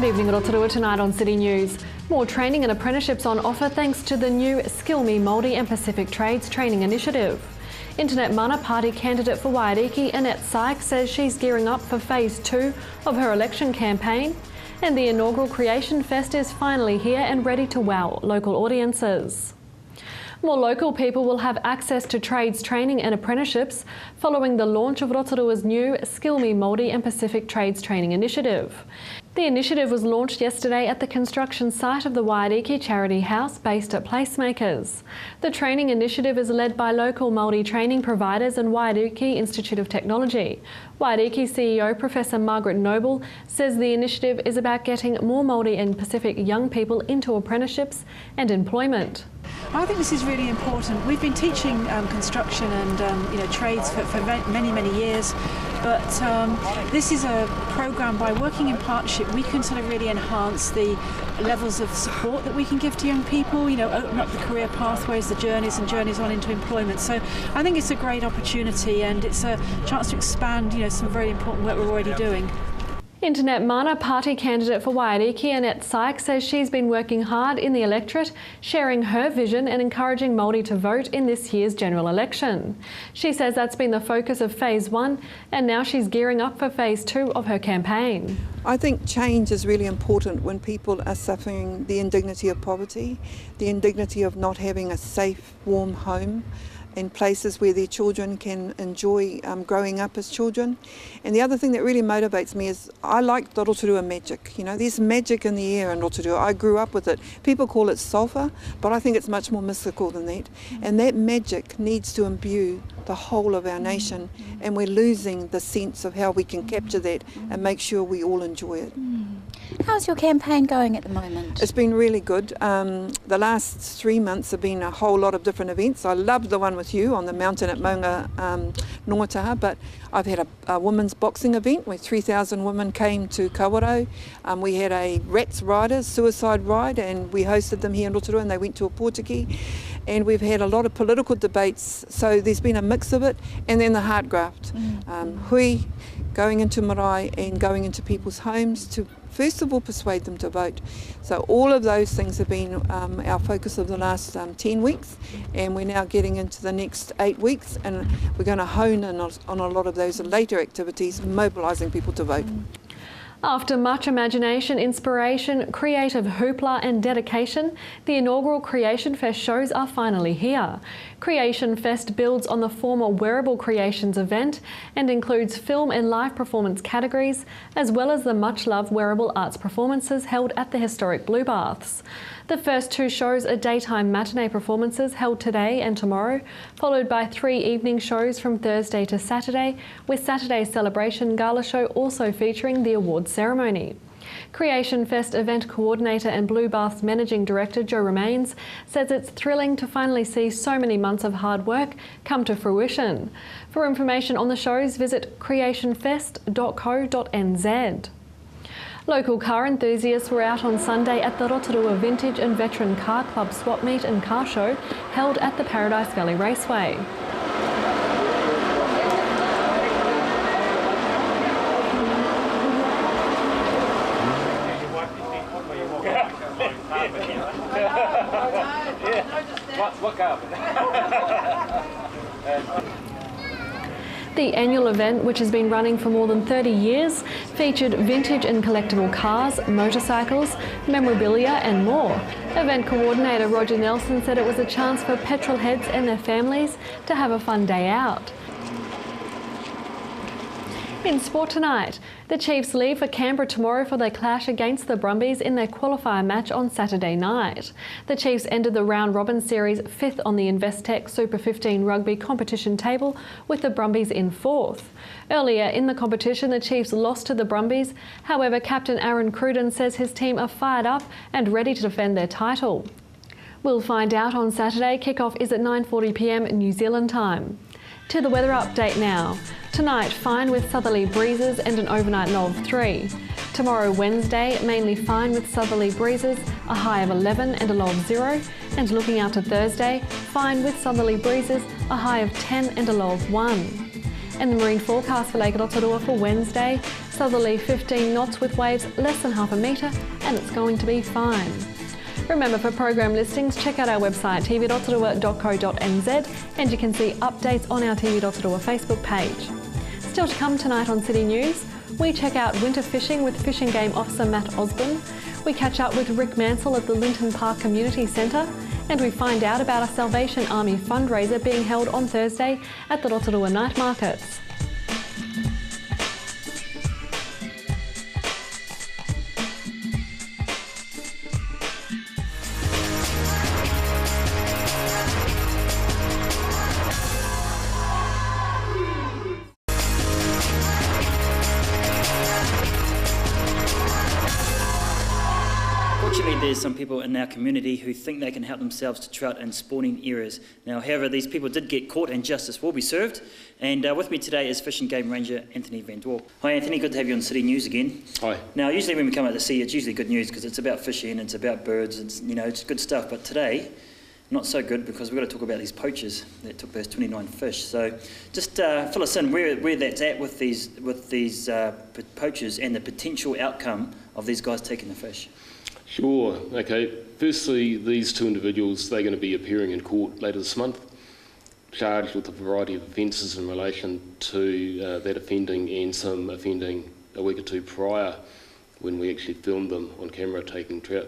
Good evening, Rotorua. Tonight on City News. More training and apprenticeships on offer thanks to the new Skill Me Māori and Pacific Trades Training Initiative. Internet Mana Party candidate for Waiariki, Annette Sykes, says she's gearing up for Phase 2 of her election campaign. And the inaugural Creation Fest is finally here and ready to wow local audiences. More local people will have access to trades training and apprenticeships following the launch of Rotorua's new Skill Me Māori and Pacific Trades Training Initiative. The initiative was launched yesterday at the construction site of the Waiariki Charity House based at Placemakers. The training initiative is led by local Māori training providers and Waiariki Institute of Technology. Waiariki CEO Professor Margaret Noble says the initiative is about getting more Māori and Pacific young people into apprenticeships and employment. I think this is really important. We've been teaching construction and trades for many years, but this is a program. By working in partnership, we can sort of really enhance the levels of support that we can give to young people. Open up the career pathways, the journeys on into employment. So I think it's a great opportunity, and it's a chance to expand some very important work we're already doing. Internet Mana Party candidate for Waiariki, Annette Sykes, says she's been working hard in the electorate, sharing her vision and encouraging Māori to vote in this year's general election. She says that's been the focus of Phase 1 and now she's gearing up for Phase 2 of her campaign. I think change is really important when people are suffering the indignity of poverty, the indignity of not having a safe, warm home, and places where their children can enjoy growing up as children. And the other thing that really motivates me is I like the Rotorua magic. There's magic in the air in Rotorua. I grew up with it. People call it sulphur, but I think it's much more mystical than that. And that magic needs to imbue the whole of our nation, and we're losing the sense of how we can capture that and make sure we all enjoy it. How's your campaign going at the moment? It's been really good. The last 3 months have been a whole lot of different events. I loved the one with you on the mountain at Maunga Noataha, but I've had a women's boxing event where 3,000 women came to Kawarau. We had a Rats Riders suicide ride, and we hosted them here in Rotorua, and they went to a Pōtiki. And we've had a lot of political debates, so there's been a mix of it. And then the heart graft. Hui, going into marae and going into people's homes to first of all persuade them to vote. So all of those things have been our focus of the last 10 weeks, and we're now getting into the next 8 weeks, and we're going to hone in on a lot of those later activities, mobilising people to vote. After much imagination, inspiration, creative hoopla and dedication, the inaugural Creation Fest shows are finally here. Creation Fest builds on the former Wearable Creations event and includes film and live performance categories, as well as the much-loved wearable arts performances held at the historic Blue Baths. The first 2 shows are daytime matinee performances held today and tomorrow, followed by 3 evening shows from Thursday to Saturday, with Saturday's celebration gala show also featuring the awards ceremony. Creation Fest event coordinator and Blue Baths managing director Joe Remains says it's thrilling to finally see so many months of hard work come to fruition. For information on the shows, visit creationfest.co.nz. Local car enthusiasts were out on Sunday at the Rotorua Vintage and Veteran Car Club Swap Meet and Car Show held at the Paradise Valley Raceway. The annual event, which has been running for more than 30 years, featured vintage and collectible cars, motorcycles, memorabilia and more. Event coordinator Roger Nelson said it was a chance for petrol heads and their families to have a fun day out. In sport tonight, the Chiefs leave for Canberra tomorrow for their clash against the Brumbies in their qualifier match on Saturday night. The Chiefs ended the round-robin series 5th on the Investec Super 15 rugby competition table, with the Brumbies in 4th. Earlier in the competition, the Chiefs lost to the Brumbies. However, Captain Aaron Cruden says his team are fired up and ready to defend their title. We'll find out on Saturday. Kick-off is at 9:40 p.m. New Zealand time. To the weather update now. Tonight, fine with southerly breezes and an overnight low of 3. Tomorrow, Wednesday, mainly fine with southerly breezes, a high of 11 and a low of 0. And looking out to Thursday, fine with southerly breezes, a high of 10 and a low of 1. And the marine forecast for Lake Rotorua for Wednesday, southerly 15 knots with waves less than half a metre, and it's going to be fine. Remember, for program listings, check out our website tvrotorua.co.nz, and you can see updates on our TV Rotorua Facebook page. Still to come tonight on City News, we check out winter fishing with Fish and Game Officer Matt Osborne, we catch up with Rick Mansell at the Linton Park Community Centre, and we find out about a Salvation Army fundraiser being held on Thursday at the Rotorua Night Markets. Fortunately, there's some people in our community who think they can help themselves to trout in spawning areas. Now, however, these people did get caught and justice will be served. And with me today is Fish and Game Ranger Anthony Van Dwarp. Hi Anthony, good to have you on City News again. Hi. Now, usually when we come out to sea, it's usually good news because it's about fishing, it's about birds, it's good stuff. But today, not so good because we've got to talk about these poachers that took those 29 fish. So just fill us in where that's at with these poachers and the potential outcome of these guys taking the fish. Sure. Okay. Firstly, these two individuals, they're going to be appearing in court later this month, charged with a variety of offences in relation to that offending and some offending a week or two prior when we actually filmed them on camera taking trout.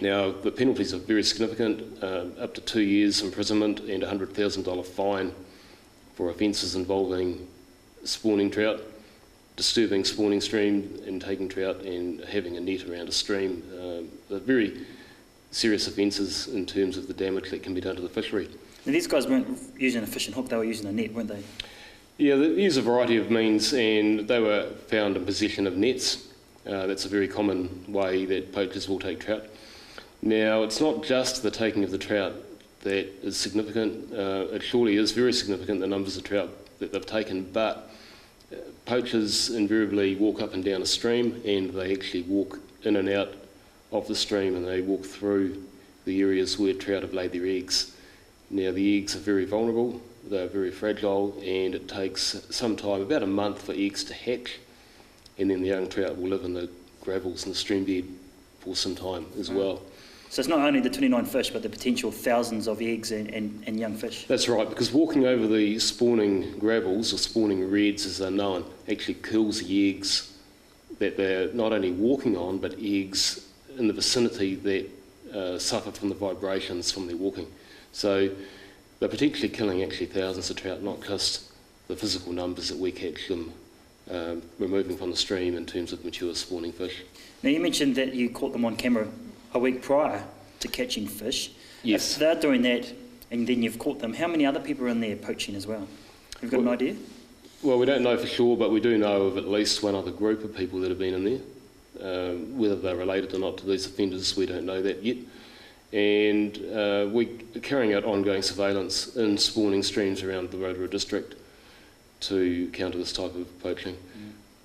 Now, the penalties are very significant, up to 2 years imprisonment and a $100,000 fine for offences involving spawning trout, disturbing spawning stream and taking trout and having a net around a stream. They're very serious offences in terms of the damage that can be done to the fishery. Now, these guys weren't using a fishing hook, they were using a net, weren't they? Yeah, they use a variety of means and they were found in possession of nets. That's a very common way that poachers will take trout. Now, it's not just the taking of the trout that is significant. It surely is very significant, the numbers of trout that they've taken, but poachers invariably walk up and down a stream and they actually walk in and out of the stream and they walk through the areas where trout have laid their eggs. Now, the eggs are very vulnerable, they're very fragile, and it takes some time, about a month, for eggs to hatch, and then the young trout will live in the gravels and the stream bed for some time as well. So it's not only the 29 fish, but the potential thousands of eggs and young fish. That's right, because walking over the spawning gravels, or spawning reds as they're known, actually kills the eggs that they're not only walking on, but eggs in the vicinity that suffer from the vibrations from their walking. So they're potentially killing actually thousands of trout, not just the physical numbers that we catch them removing from the stream in terms of mature spawning fish. Now, you mentioned that you caught them on camera a week prior to catching fish. Yes. If they're doing that and then you've caught them, how many other people are in there poaching as well? Have you got an idea? Well, we don't know for sure, but we do know of at least one other group of people that have been in there. Whether they're related or not to these offenders, we don't know that yet. And we're carrying out ongoing surveillance in spawning streams around the Rotorua district to counter this type of poaching.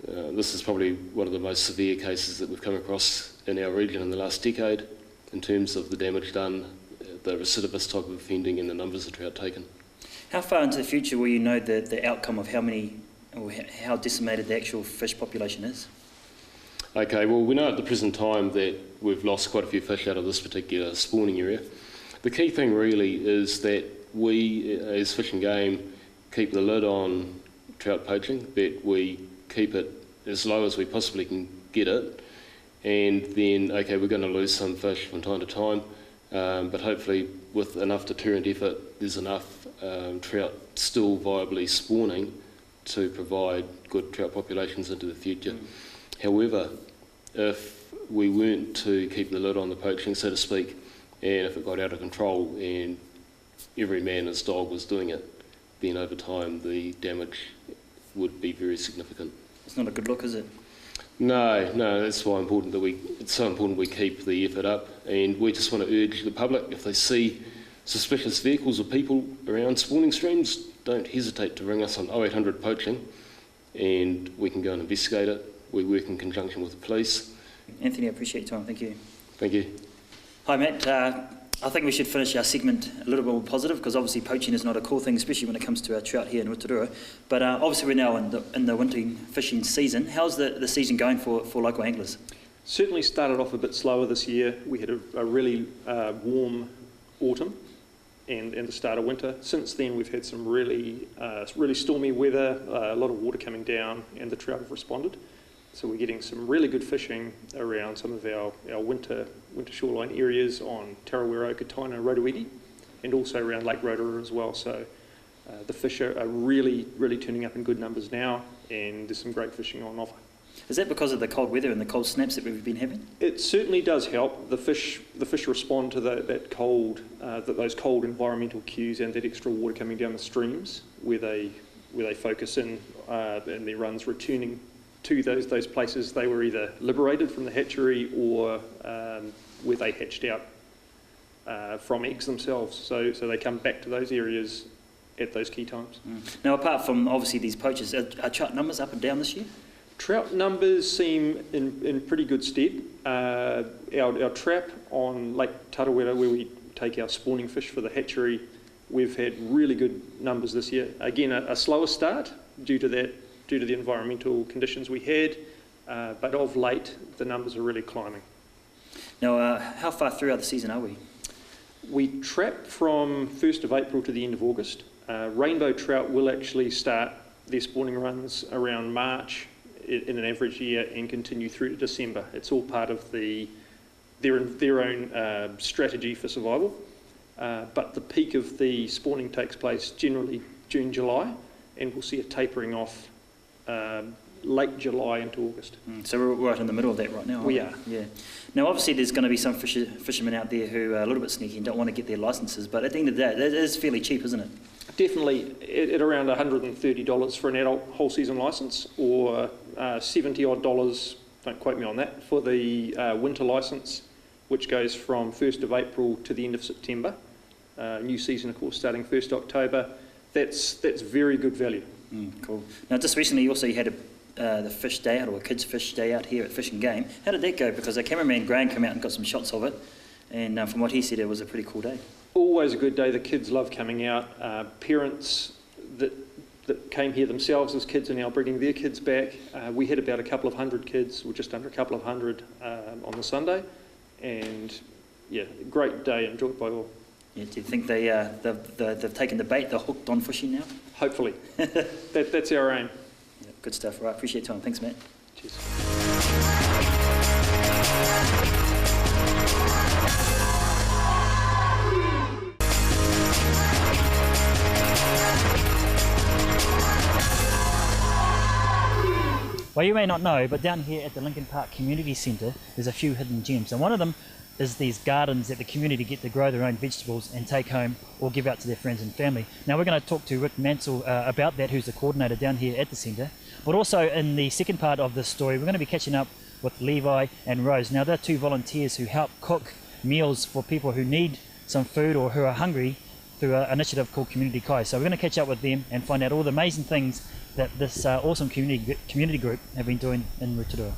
This is probably one of the most severe cases that we've come across in our region in the last decade in terms of the damage done, the recidivist type of offending and the numbers of trout taken. How far into the future will you know the outcome of how many or how decimated the actual fish population is? Okay, well, we know at the present time that we've lost quite a few fish out of this particular spawning area. The key thing really is that we, as Fish and Game, keep the lid on trout poaching, that we keep it as low as we possibly can get it, and then, okay, we're going to lose some fish from time to time, but hopefully with enough deterrent effort, there's enough trout still viably spawning to provide good trout populations into the future. However, if we weren't to keep the lid on the poaching, so to speak, and if it got out of control and every man and his dog was doing it, then over time the damage would be very significant. It's not a good look, is it? No, that's why it's so important we keep the effort up, and we just want to urge the public, if they see suspicious vehicles or people around spawning streams, don't hesitate to ring us on 0800 poaching and we can go and investigate it. We work in conjunction with the police. Anthony, I appreciate your time. Thank you. Thank you. Hi, Matt. I think we should finish our segment a little bit more positive, because obviously poaching is not a cool thing, especially when it comes to our trout here in Rotorua. But obviously we're now in the winter fishing season. How's the season going for local anglers? Certainly started off a bit slower this year. We had a really warm autumn and the start of winter. Since then we've had some really stormy weather, a lot of water coming down, and the trout have responded. So we're getting some really good fishing around some of our winter shoreline areas on Tarawera, Kataina, Rotorua, and also around Lake Rotorua as well. So the fish are really turning up in good numbers now, and there's some great fishing on offer. Is that because of the cold weather and the cold snaps that we've been having? It certainly does help. The fish respond to those cold environmental cues and that extra water coming down the streams, where they focus in, and their runs returning to those places they were either liberated from the hatchery or where they hatched out from eggs themselves. So they come back to those areas at those key times. Now, apart from obviously these poachers, are trout numbers up and down this year? Trout numbers seem in pretty good stead. Our trap on Lake Tarawera, where we take our spawning fish for the hatchery, we've had really good numbers this year. Again, a slower start due to the environmental conditions we had, but of late the numbers are really climbing. Now, how far throughout the season are we? We trap from 1st of April to the end of August. Rainbow trout will actually start their spawning runs around March in an average year and continue through to December. It's all part of their own strategy for survival. But the peak of the spawning takes place generally June, July, and we'll see it tapering off late July into August. So we're right in the middle of that right now. We are. Yeah. Now, obviously, there's going to be some fishermen out there who are a little bit sneaky and don't want to get their licences, but at the end of the day, it is fairly cheap, isn't it? Definitely at around $130 for an adult whole season licence, or $70 odd, don't quote me on that, for the winter licence, which goes from 1st of April to the end of September. New season, of course, starting 1st October. That's very good value. Cool. Now, just recently, also you had the fish day out, or a kids' fish day out here at Fish and Game. How did that go? Because the cameraman Graham came out and got some shots of it, and from what he said, it was a pretty cool day. Always a good day. The kids love coming out. Parents that came here themselves as kids are now bringing their kids back. We had about a couple of hundred kids, or just under a couple of hundred on the Sunday, and yeah, great day enjoyed by all. Yeah, do you think they've taken the bait, they're hooked on fishing now? Hopefully. That's our aim. Yeah, good stuff. Right, appreciate your time. Thanks, Matt. Cheers. Well, you may not know, but down here at the Lincoln Park Community Centre, there's a few hidden gems, and one of them is these gardens that the community get to grow their own vegetables and take home or give out to their friends and family. Now we're going to talk to Rick Mansell about that, who's the coordinator down here at the centre. But also in the second part of this story, we're going to be catching up with Levi and Rose. Now they're two volunteers who help cook meals for people who need some food or who are hungry through an initiative called Community Kai. So we're going to catch up with them and find out all the amazing things that this awesome community group have been doing in Rotorua.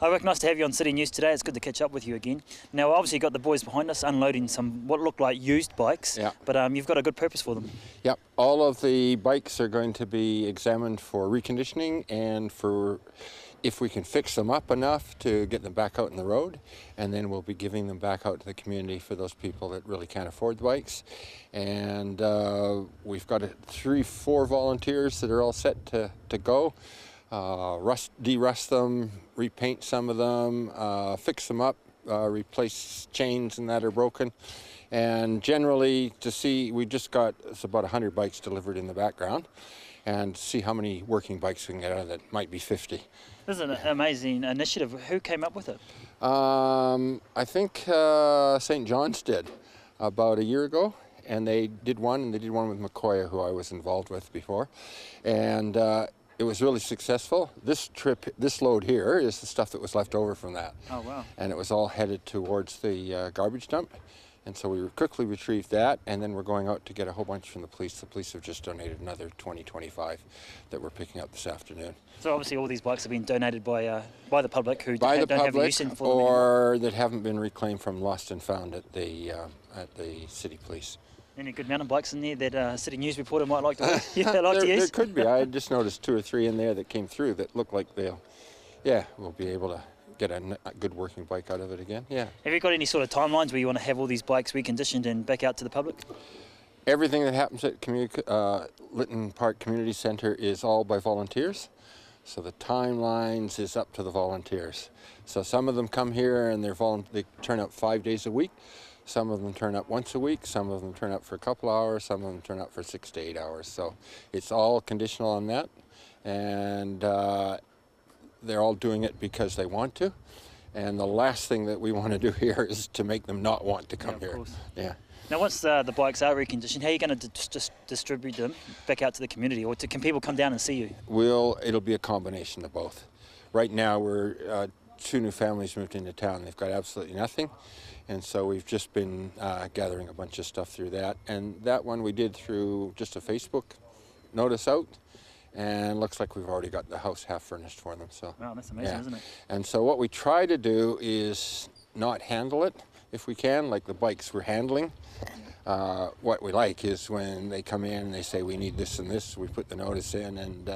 Hi Rick, nice to have you on City News today. It's good to catch up with you again. Now obviously you've got the boys behind us unloading some what look like used bikes, yeah. But you've got a good purpose for them. Yep, all of the bikes are going to be examined for reconditioning and for if we can fix them up enough to get them back out on the road, and then we'll be giving them back out to the community for those people that really can't afford the bikes. And we've got 3-4 volunteers that are all set to go. De-rust them, repaint some of them, fix them up, replace chains and that are broken. And generally to see, we just got, it's about 100 bikes delivered in the background, and see how many working bikes we can get out of that. Might be 50. This is an amazing initiative. Who came up with it? I think St. John's did about a year ago, and they did one with McCoya, who I was involved with before, and it was really successful. This load here is the stuff that was left over from that. Oh wow. And it was all headed towards the garbage dump, And so we quickly retrieved that, and then we're going out to get a whole bunch from the police. The police have just donated another 20, 25 that we're picking up this afternoon. So obviously all these bikes have been donated by the public who don't have a use in for them or that haven't been reclaimed from lost and found at the city police. Any good mountain bikes in there that City News reporter might like to use? There could be. I just noticed 2 or 3 in there that came through that look like we'll be able to get a good working bike out of it again. Yeah. Have you got any sort of timelines where you want to have all these bikes reconditioned and back out to the public? Everything that happens at Lytton Park Community Centre is all by volunteers. So the timelines is up to the volunteers. So some of them come here and they turn up 5 days a week. Some of them turn up once a week. Some of them turn up for a couple hours. Some of them turn up for 6 to 8 hours. So it's all conditional on that. And they're all doing it because they want to. And the last thing that we want to do here is to make them not want to come here. Course. Yeah. Now, once the bikes are reconditioned, how are you going to just distribute them back out to the community, or can people come down and see you? It'll be a combination of both. Right now, we're 2 new families moved into town. They've got absolutely nothing, and so we've just been gathering a bunch of stuff through that. And that one we did through just a Facebook notice out. And looks like we've already got the house half furnished for them. So, wow, that's amazing, isn't it? And so what we try to do is not handle it if we can, like the bikes we're handling. What we like is when they come in and they say, we need this and this, we put the notice in, and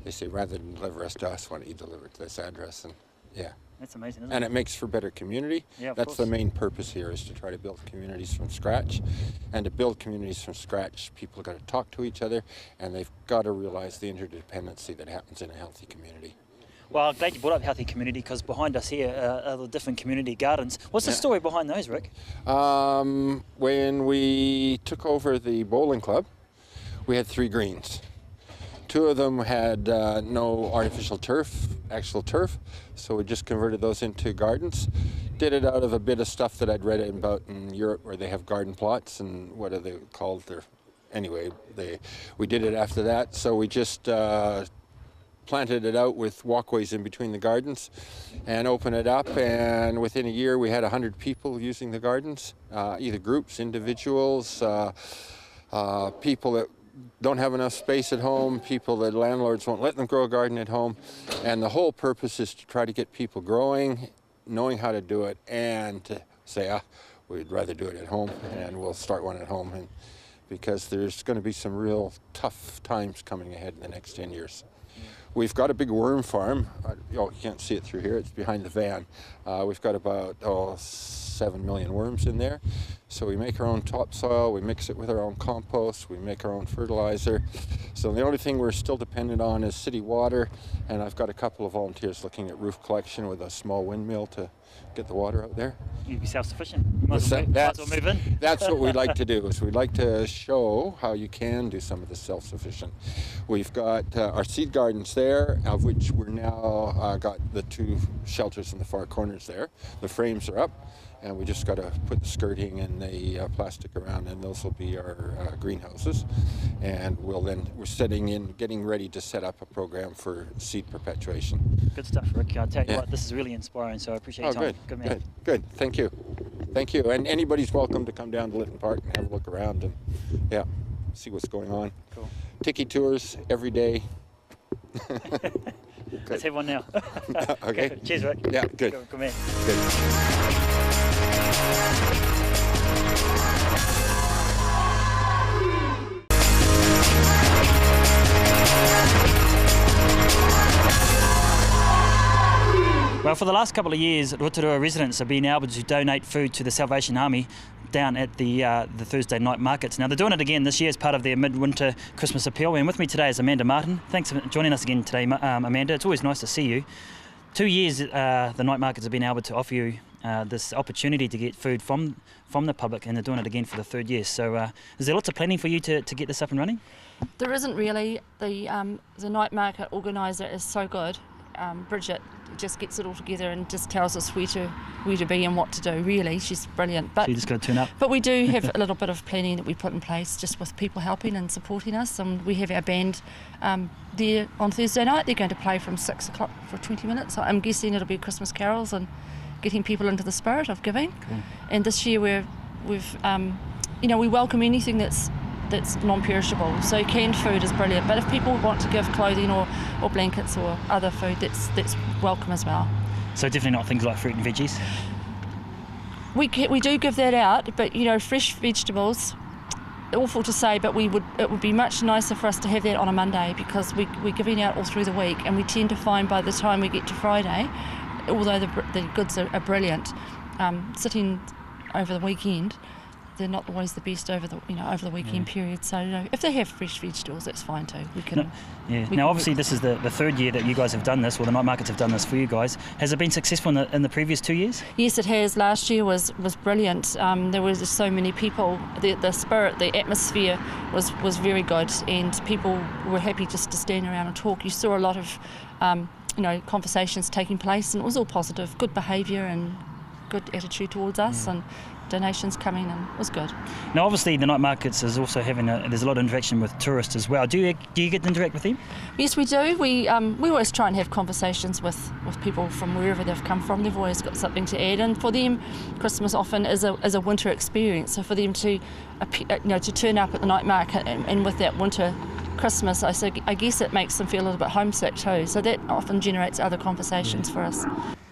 they say, rather than deliver us to us, why don't you deliver it to this address? And yeah. That's amazing, isn't it? And it makes for better community. Yeah, of That's course. the main purpose here, is to try to build communities from scratch. And to build communities from scratch, people have got to talk to each other, and they've got to realize the interdependency that happens in a healthy community. Well, I'm glad you brought up healthy community, because behind us here are the different community gardens. What's the story behind those, Rick? When we took over the bowling club, we had 3 greens. 2 of them had no artificial turf, actual turf, so we just converted those into gardens. Did it out of a bit of stuff that I'd read about in Europe, where they have garden plots, and what are they called? We did it after that, so we just planted it out with walkways in between the gardens and opened it up, and within a year we had 100 people using the gardens, either groups, individuals, people that don't have enough space at home, people that landlords won't let them grow a garden at home. And the whole purpose is to try to get people growing, knowing how to do it, and to say, we'd rather do it at home, and we'll start one at home. And because there's going to be some real tough times coming ahead in the next 10 years. We've got a big worm farm. You can't see it through here, it's behind the van. We've got about 7 million worms in there. So we make our own topsoil, we mix it with our own compost, we make our own fertilizer. So the only thing we're still dependent on is city water, and I've got a couple of volunteers looking at roof collection with a small windmill to get the water out there. You'd be self-sufficient. You might as well move in. That's what we'd like to do, is we'd like to show how you can do some of this self-sufficient. We've got our seed gardens there, of which we're now got the 2 shelters in the far corners there. The frames are up, and we just got to put the skirting and the plastic around, and those will be our greenhouses. And we're getting ready to set up a program for seed perpetuation. Good stuff, Rick. I'll tell you what, this is really inspiring, so I appreciate your time. Good, man. good. Thank you. And anybody's welcome to come down to Lytton Park and have a look around and see what's going on. Cool. Tiki tours every day. Let's have one now. Okay. Cheers, Rick. Yeah, good. Good man. Good. Well, for the last couple of years, Rotorua residents have been able to donate food to the Salvation Army down at the Thursday night markets. Now, they're doing it again this year as part of their midwinter Christmas appeal. And with me today is Amanda Martin. Thanks for joining us again today, Amanda. It's always nice to see you. 2 years the night markets have been able to offer you this opportunity to get food from the public, and they're doing it again for the 3rd year. So is there lots of planning for you to get this up and running? There isn't really. The night market organiser is so good. Bridget just gets it all together and just tells us where to be and what to do. Really, she's brilliant. But so you just got to turn up. But we do have a little bit of planning that we put in place, just with people helping and supporting us. And we have our band there on Thursday night. They're going to play from 6 o'clock for 20 minutes. So I'm guessing it'll be Christmas carols and getting people into the spirit of giving. Cool. And this year we're we've we welcome anything that's non-perishable. So canned food is brilliant, but if people want to give clothing or blankets or other food, that's welcome as well. So definitely not things like fruit and veggies? We do give that out, but fresh vegetables, awful to say, but it would be much nicer for us to have that on a Monday, because we're giving out all through the week, and we tend to find by the time we get to Friday, although the goods are brilliant, sitting over the weekend, they're not always the best over the weekend period. So if they have fresh vegetables, that's fine too. We can. Now, obviously, this is the third year that you guys have done this, or the night markets have done this for you guys. Has it been successful in the previous 2 years? Yes, it has. Last year was brilliant. There was just so many people. The spirit, the atmosphere was very good, and people were happy just to stand around and talk. You saw a lot of conversations taking place, and it was all positive, good behaviour and good attitude towards us, and donations coming in. It was good. Now, obviously, the night markets is also there's a lot of interaction with tourists as well. Do you get to interact with them? Yes, we do. We always try and have conversations with people from wherever they've come from. They've always got something to add, and for them, Christmas often is a winter experience. So for them to turn up at the night market and with that winter Christmas, I guess it makes them feel a little bit homesick too. So that often generates other conversations for us.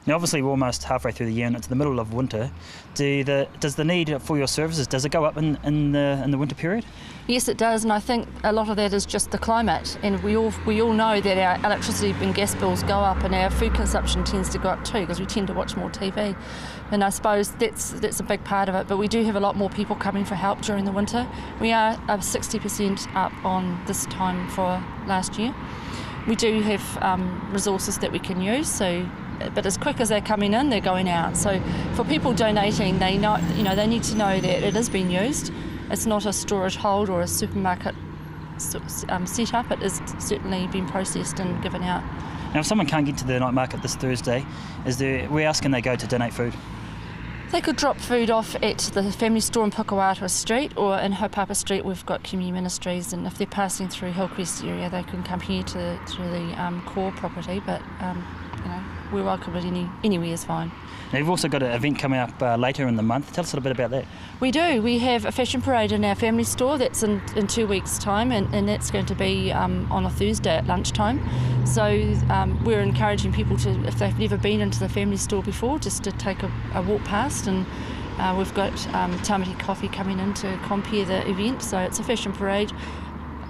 Now, obviously, we're almost halfway through the year and it's the middle of winter. Does the need for your services, does it go up in the winter period? Yes, it does, and I think a lot of that is just the climate. And we all know that our electricity and gas bills go up, and our food consumption tends to go up too, because we tend to watch more TV. And I suppose that's a big part of it. But we do have a lot more people coming for help during the winter. We are 60% up on this time for last year. We do have resources that we can use, but as quick as they're coming in, they're going out. So for people donating, they need to know that it is being used. It's not a storage hold or a supermarket set up. It is certainly being processed and given out. Now, if someone can't get to the night market this Thursday, where else can they go to donate food? They could drop food off at the family store in Pukawatua Street, or in Haupapa Street we've got community ministries, and if they're passing through Hillcrest area they can come here to the core property, but we're welcome at anywhere is fine. Now, you've also got an event coming up later in the month. Tell us a little bit about that. We do. We have a fashion parade in our family store that's in 2 weeks' time, and that's going to be on a Thursday at lunchtime. So we're encouraging people to, if they've never been into the family store before, just to take a walk past, and we've got Tamati Coffee coming in to compare the event. So it's a fashion parade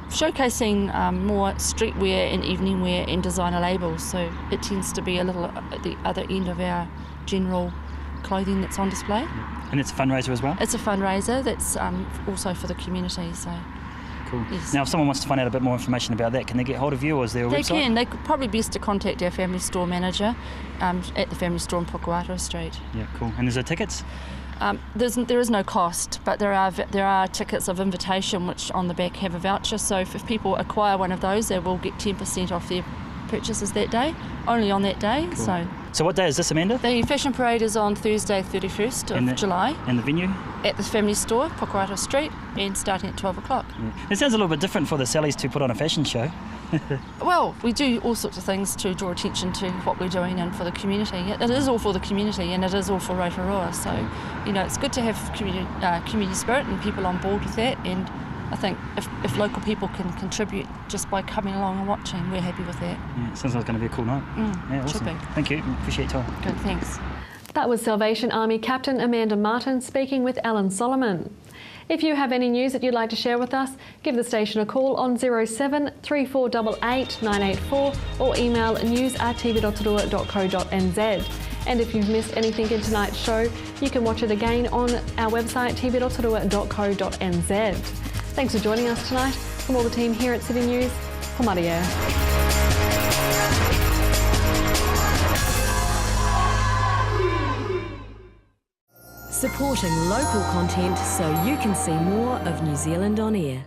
showcasing more streetwear and evening wear and designer labels. So it tends to be a little at the other end of our general clothing that's on display. And it's a fundraiser as well? It's a fundraiser that's also for the community. So cool. Yes. Now, if someone wants to find out a bit more information about that, can they get hold of you, or is there a website? They can. They could probably best to contact our family store manager at the family store in Pukawatua Street. Yeah, cool. And is there tickets? There is no cost, but there are tickets of invitation which on the back have a voucher. So if people acquire one of those, they will get 10% off their purchases that day, only on that day. Cool. So what day is this, Amanda? The fashion parade is on Thursday 31st of July. And the venue? At the family store, Pukawatua Street, and starting at 12 o'clock. Yeah. It sounds a little bit different for the Sallies to put on a fashion show. Well, we do all sorts of things to draw attention to what we're doing and for the community. It is all for the community, and it is all for Rotorua. So, it's good to have community spirit and people on board with that. And I think if local people can contribute just by coming along and watching, we're happy with that. Yeah, it sounds like it's going to be a cool night. Yeah, awesome. Should be. Thank you. Appreciate your time. Good, thanks. That was Salvation Army Captain Amanda Martin speaking with Alan Solomon. If you have any news that you'd like to share with us, give the station a call on 07 3488 984 or email news@tv.rotorua.co.nz. And if you've missed anything in tonight's show, you can watch it again on our website tv.rotorua.co.nz. Thanks for joining us tonight. From all the team here at City News, Homaria. Supporting local content so you can see more of New Zealand on air.